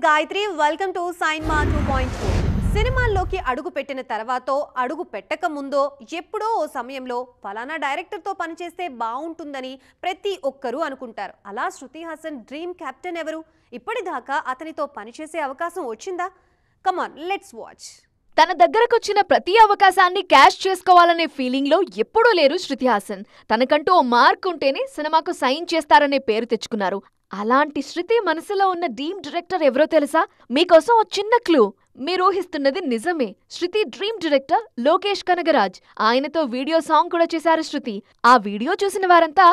Gayatri. Welcome to Cinema 2.4. సినిమాల్లోకి అడుగు పెట్టిన తర్వాతో అడుగు పెట్టక ముందో ఎప్పుడో ఓ సమయంలో ఫలానా డైరెక్టర్తో పనిచేస్తే బాగుంటుందని ప్రతి ఒక్కరూ అనుకుంటారు. అలా శృతి హాసన్ డ్రీమ్ కెప్టెన్ ఎవరు? ఇప్పటిదాకా అతనితో పనిచేసే అవకాశం వచ్చిందా? Come on, let's watch. తన దగ్గరకొచ్చిన ప్రతి అవకాశాన్ని క్యాష్ చేసుకోవాలనే ఫీలింగ్ లో ఎప్పుడూ లేరు శృతి హాసన్. తనకంటూ ఓ మార్క్ ఉంటేనే సినిమాకు సైన్ చేస్తారనే పేరు తెచ్చుకున్నారు. అలాంటి శృతి మనసులో ఉన్న డ్రీమ్ డైరెక్టర్ ఎవరో తెలుసా? మీకోసం ఓ చిన్న క్లూ. మీరు ఊహిస్తున్నది నిజమే. శృతి డ్రీమ్ డైరెక్టర్ లోకేష్ కనగరాజ్. ఆయనతో వీడియో సాంగ్ కూడా చేశారు శృతి. ఆ వీడియో చూసిన వారంతా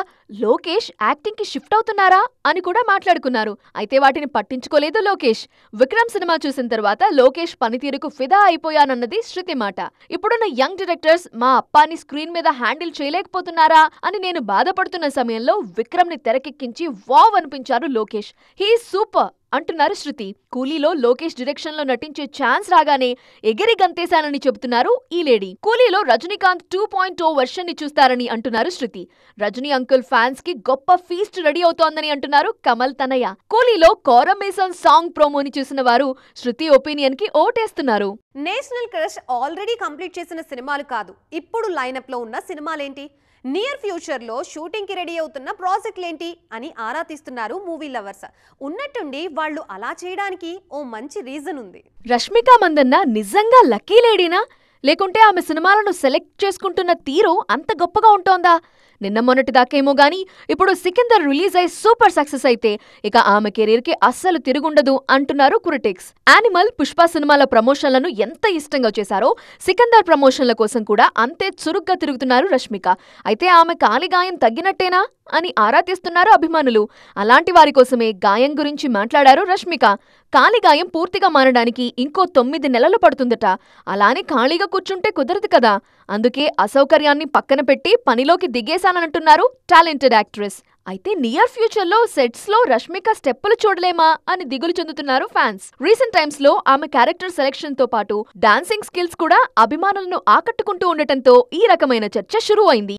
లోకేష్ యాక్టింగ్ కి షిఫ్ట్ అవుతున్నారా అని కూడా మాట్లాడుకున్నారు. అయితే వాటిని పట్టించుకోలేదు లోకేష్. విక్రమ్ సినిమా చూసిన తర్వాత లోకేష్ పనితీరుకు ఫిదా అయిపోయానన్నది శృతి మాట. ఇప్పుడున్న యంగ్ డైరెక్టర్స్ మా అప్పాని స్క్రీన్ మీద హ్యాండిల్ చేయలేకపోతున్నారా అని నేను బాధపడుతున్న సమయంలో విక్రమ్ ని తెరకెక్కించి వావ్ అనిపించారు లోకేష్. హీ సూపర్ అంటున్నారు శృతి. కూలీలో లోకేష్ డైరెక్షన్ లో నటించే ఛాన్స్ రాగానే ఎగిరి గంతేశానని చెబుతున్నారు ఈ లేడీ. కూలీలో రజనీకాంత్ 2.0 వెర్షన్ ని చూస్తారని అంటున్నారు శృతి. రజనీ అంకుల్ ఫ్యాన్స్ కి గొప్ప ఫీస్ట్ రెడీ అవుతోందని అంటున్నారు కమల్ తనయ్య. కూలీలో కోరమేసన్ సాంగ్ ప్రోమోని చూసిన వారు శృతి ఒపీనియన్ కి ఓటేస్తున్నారు. నేషనల్ క్రష్ ఆల్రెడీ కంప్లీట్ చేసిన సినిమాలు కాదు, ఇప్పుడు లైనప్ లో ఉన్న సినిమాలేంటి, నియర్ ఫ్యూచర్ లో షూటింగ్ కి రెడీ అవుతున్న ప్రాజెక్టులేంటి అని ఆరా తీస్తున్నారు మూవీ లవర్స్. ఉన్నట్టుండి వాళ్ళు అలా చేయడానికి ఓ మంచి రీజన్ ఉంది. రష్మిక మందన్న నిజంగా లక్కీ లేడీనా, లేకుంటే ఆమె సినిమాలను సెలెక్ట్ చేసుకుంటున్న తీరు అంత గొప్పగా ఉంటోందా? నిన్న మొన్నటిదాకేమో గాని ఇప్పుడు సికిందర్ రిలీజ్ అయి సూపర్ సక్సెస్ అయితే ఇక ఆమె కెరీర్ కి అస్సలు తిరుగుండదు అంటున్నారు క్రిటిక్స్. యానిమల్, పుష్ప సినిమాల ప్రమోషన్లను ఎంత ఇష్టంగా చేశారో సికిందర్ ప్రమోషన్ల కోసం కూడా అంతే చురుగ్గా తిరుగుతున్నారు రష్మిక. అయితే ఆమె కాలి గాయం తగ్గినట్టేనా అని ఆరా తీస్తున్నారు అభిమానులు. అలాంటి వారి కోసమే గాయం గురించి మాట్లాడారు రష్మిక. కాలి గాయం పూర్తిగా మారడానికి ఇంకో 9 నెలలు పడుతుందట. అలానే ఖాళీగా కూర్చుంటే కుదరదు కదా. అందుకే అసౌకర్యాన్ని పక్కన పెట్టి పనిలోకి దిగేశానంటున్నారు టాలెంటెడ్ యాక్ట్రెస్. అయితే నియర్ ఫ్యూచర్ లో సెట్స్ లో రష్మిక స్టెప్పులు చూడలేమా అని దిగులు చెందుతున్నారు ఫ్యాన్స్. రీసెంట్ టైమ్స్ లో ఆమె క్యారెక్టర్ సెలెక్షన్ తో పాటు డాన్సింగ్ స్కిల్స్ కూడా అభిమానులను ఆకట్టుకుంటూ ఉండటంతో ఈ రకమైన చర్చ షురూ అయింది.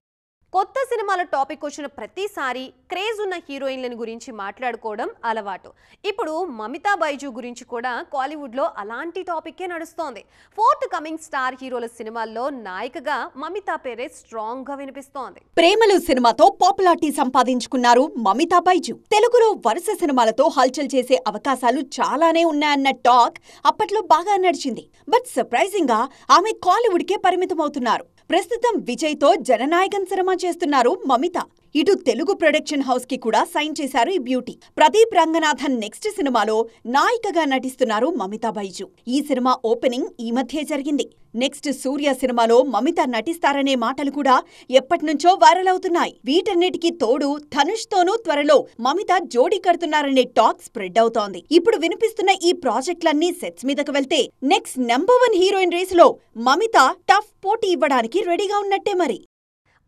కొత్త సినిమాల టాపిక్ వచ్చిన ప్రతిసారి క్రేజ్ ఉన్న హీరోయిన్లను గురించి మాట్లాడుకోవడం అలవాటు. ఇప్పుడు మమితా బైజు గురించి కూడా కాలీవుడ్ లో అలాంటి టాపిక్కే నడుస్తోంది. ఫోర్త్ కమింగ్ స్టార్ హీరోల సినిమాల్లో నాయికగా మమితా పేరే స్ట్రాంగ్ గా వినిపిస్తోంది. ప్రేమలు సినిమాతో పాపులారిటీ సంపాదించుకున్నారు మమితా బైజు. తెలుగులో వరుస సినిమాలతో హల్చల్ చేసే అవకాశాలు చాలానే ఉన్నాయన్న టాక్ అప్పట్లో బాగా నడిచింది. బట్ సర్ప్రైజింగ్ గా ఆమె కాలీవుడ్ కే పరిమితమవుతున్నారు. ప్రస్తుతం విజయ్ తో జననాయకన్ సినిమా చేస్తున్నారు మమిత. ఇటు తెలుగు ప్రొడక్షన్ హౌస్ కి కూడా సైన్ చేశారు ఈ బ్యూటీ. ప్రదీప్ రంగనాథన్ నెక్స్ట్ సినిమాలో నాయికగా నటిస్తున్నారు మమితా బైజు. ఈ సినిమా ఓపెనింగ్ ఈ మధ్యే జరిగింది. నెక్స్ట్ సూర్య సినిమాలో మమిత నటిస్తారనే మాటలు కూడా ఎప్పటినుంచో వైరల్ అవుతున్నాయి. వీటన్నిటికీ తోడు ధనుష్ తోనూ త్వరలో మమిత జోడీ కడుతున్నారనే టాక్ స్ప్రెడ్ అవుతోంది. ఇప్పుడు వినిపిస్తున్న ఈ ప్రాజెక్టులన్నీ సెట్స్ మీదకు వెళ్తే నెక్స్ట్ నెంబర్ 1 హీరోయిన్ రేసులో మమిత టఫ్ పోటీ ఇవ్వడానికి రెడీగా ఉన్నట్టే మరి.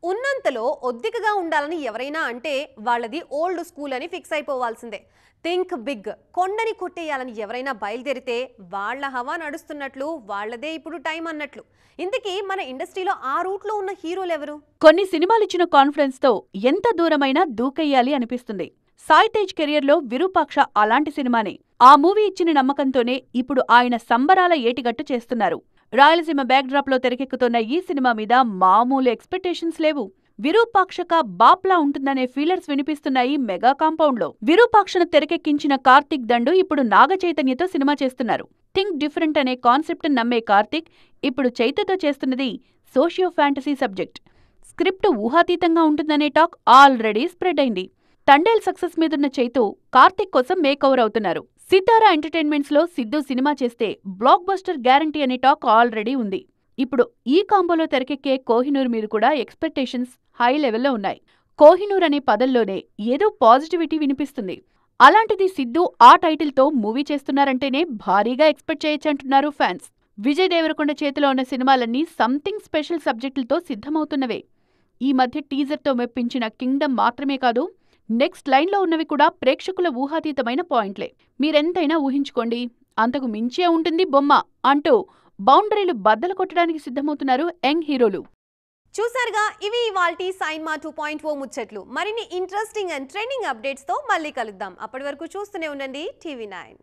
ఉన్నంతలో ఒద్దికగా ఉండాలని ఎవరైనా అంటే వాళ్ళది ఓల్డ్ స్కూల్ అని ఫిక్స్ అయిపోవాల్సిందే. థింక్ బిగ్, కొండని కొట్టేయాలని ఎవరైనా బయలుదేరితే వాళ్ల హవా నడుస్తున్నట్లు, వాళ్లదే ఇప్పుడు టైం అన్నట్లు. ఇంతకీ మన ఇండస్ట్రీలో ఆ రూట్లో ఉన్న హీరోలు ఎవరు? కొన్ని సినిమాలిచ్చిన కాన్ఫిడెన్స్ తో ఎంత దూరమైనా దూకెయ్యాలి అనిపిస్తుంది. సాయి తేజ్ కెరియర్లో విరూపాక్ష అలాంటి సినిమానే. ఆ మూవీ ఇచ్చిన నమ్మకంతోనే ఇప్పుడు ఆయన సంబరాల ఏటిగట్టు చేస్తున్నారు. రాయలసీమ బ్యాక్డ్రాప్ లో తెరకెక్కుతున్న ఈ సినిమా మీద మామూలు ఎక్స్పెక్టేషన్స్ లేవు. విరూపాక్షక బాప్లా ఉంటుందనే ఫీలర్స్ వినిపిస్తున్నాయి మెగా కాంపౌండ్ లో. విరూపాక్షను తెరకెక్కించిన కార్తిక్ దండు ఇప్పుడు నాగ చైతన్యతో సినిమా చేస్తున్నారు. థింక్ డిఫరెంట్ అనే కాన్సెప్ట్ నమ్మే కార్తిక్ ఇప్పుడు చైతన్యతో చేస్తున్నది సోషియో ఫ్యాంటసీ సబ్జెక్ట్. స్క్రిప్ట్ ఊహాతీతంగా ఉంటుందనే టాక్ ఆల్రెడీ స్ప్రెడ్ అయింది. తండేల్ సక్సెస్ మీదున్న చైతు కార్తిక్ కోసం మేక్ ఓవర్ అవుతున్నారు. సితారా ఎంటర్టైన్మెంట్స్ లో సిద్ధు సినిమా చేస్తే బ్లాక్ బస్టర్ గ్యారంటీ అనే టాక్ ఆల్రెడీ ఉంది. ఇప్పుడు ఈ కాంబోలో తెరకెక్కే కోహినూర్ మీద కూడా ఎక్స్పెక్టేషన్స్ హై లెవెల్లో ఉన్నాయి. కోహినూర్ అనే పదంలోనే ఏదో పాజిటివిటీ వినిపిస్తుంది. అలాంటిది సిద్ధు ఆ టైటిల్ తో మూవీ చేస్తున్నారంటేనే భారీగా ఎక్స్పెక్ట్ చేయొచ్చంటున్నారు ఫ్యాన్స్. విజయ్ దేవరకొండ చేతిలో ఉన్న సినిమాలన్నీ సంథింగ్ స్పెషల్ సబ్జెక్టులతో సిద్ధమవుతున్నవే. ఈ మధ్య టీజర్తో మెప్పించిన కింగ్డమ్ మాత్రమే కాదు, నెక్స్ట్ లైన్లో ఉన్నవి కూడా ప్రేక్షకుల ఊహాతీతమైన పాయింట్లే. మీరెంతైనా ఊహించుకోండి, అంతకు మించే ఉంటుంది బొమ్మ అంటూ బౌండరీలు బద్దలు కొట్టడానికి సిద్ధమవుతున్నారు యంగ్ హీరోలు. చూసారుగా, ఇవి ఇవాల్టి సైన్మా 2.0 ముచ్చట్లు. మరిన్ని ఇంట్రెస్టింగ్ అండ్ ట్రెండింగ్ అప్డేట్స్ తో మళ్ళీ కలుద్దాం. అప్పటి వరకు చూస్తూనే ఉండండి TV9.